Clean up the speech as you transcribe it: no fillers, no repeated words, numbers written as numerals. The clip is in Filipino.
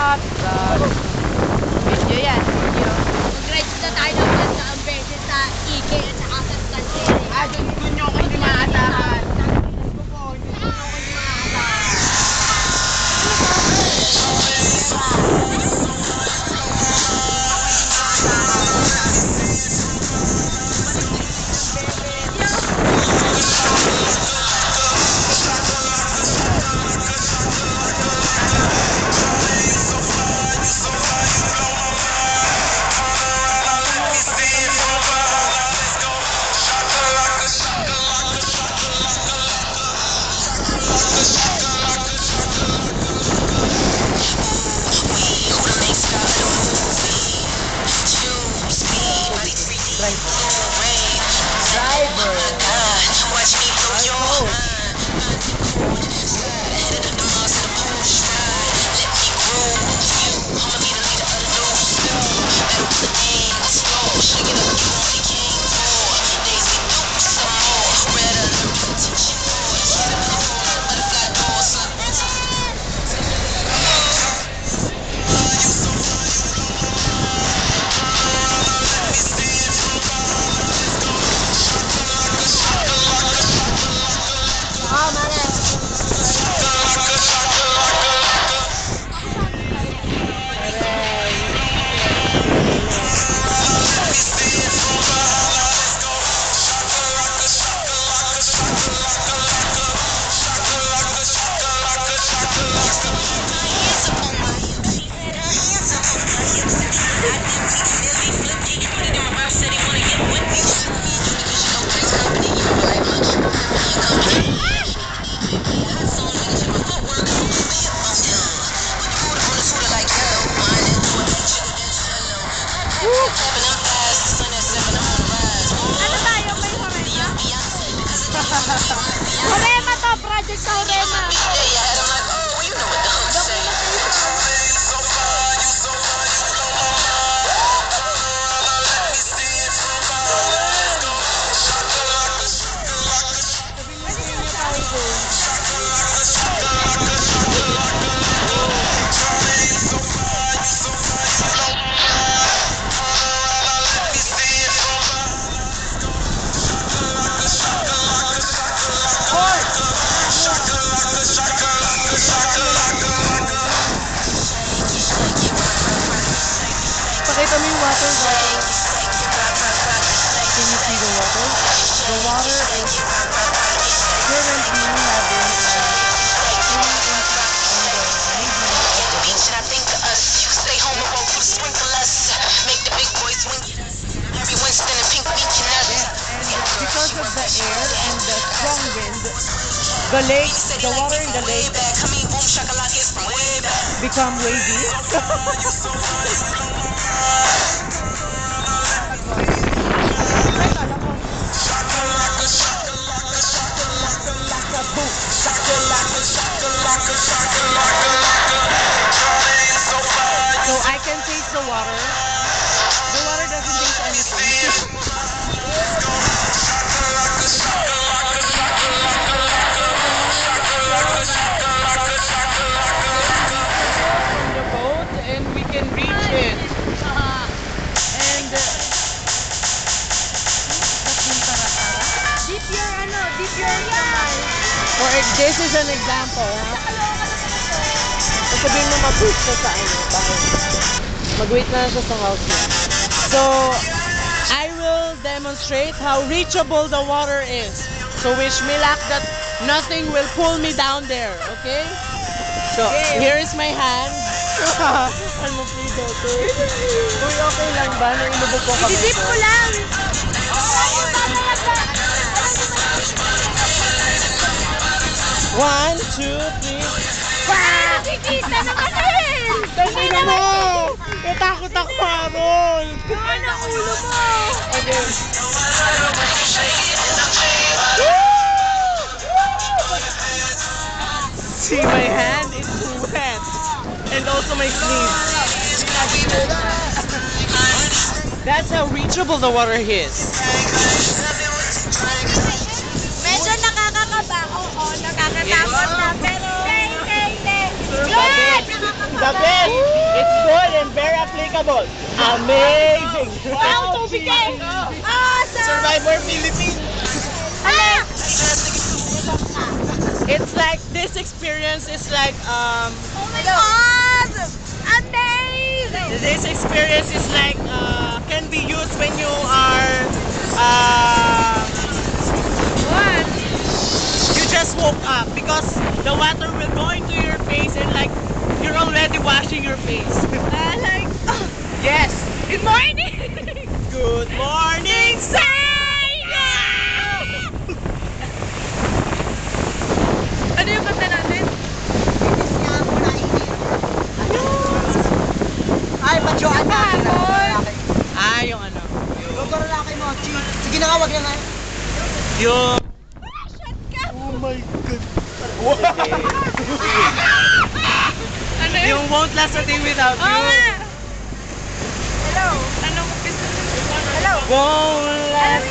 shot. Video yan, video. Mag-rides na tayo ng ang beses sa IG at saka sa Santene. Dun nyo ako hindi maatakan. Horema to, project sa Horema. Pakita mo yung water, guys. Can you see the water? The water is currently having I think of us. Stay home and roll for the sprinklers. Make the big boys swing. Every Winston and pink beach nuts. Because of the air and the strong wind, the lake, the water in the lake become wavy. So I can taste the water. The water doesn't taste anything. The boat and we can reach it. And Deep your kamay. for this is an example, ha? Sabihin mo mag-wait siya sa bahay. Mag-wait na siya sa house niya. So, I will demonstrate how reachable the water is. So, wish me luck that nothing will pull me down there, okay? So, here is my hand. Ano please, okay? Uy, okay lang ba? Nainubog ko kami. Ididip ko lang. 1, 2, 3. Wow! Nakikita na kasi! Dali na mo! Natakot ako, Harold! Ano ang ulo mo? Okay. See, my hand is wet. And also my sleeve. That's how reachable the water is. Medyo nakakakaba. Oo, nakakatakot na. Pero, hindi. Good! The best! Unbreakable. Amazing. Wow, tubig eh. Awesome. Survivor Philippines. It's like this experience is like Oh my God. Amazing. this experience is like can be used when you are What? you just woke up because the water will go into your face and like you're already washing your face. Like, Yes. good morning. Good morning, Ano yung kanta natin? Ay, madyoan na. Ah, yung ano. Huwag ko lalaki mo. Sige na nga, wag na nga. Yung Ano yun? yung won't last a day without Oo you. nga. Hello. Ano mo pisa? Hello. Won't last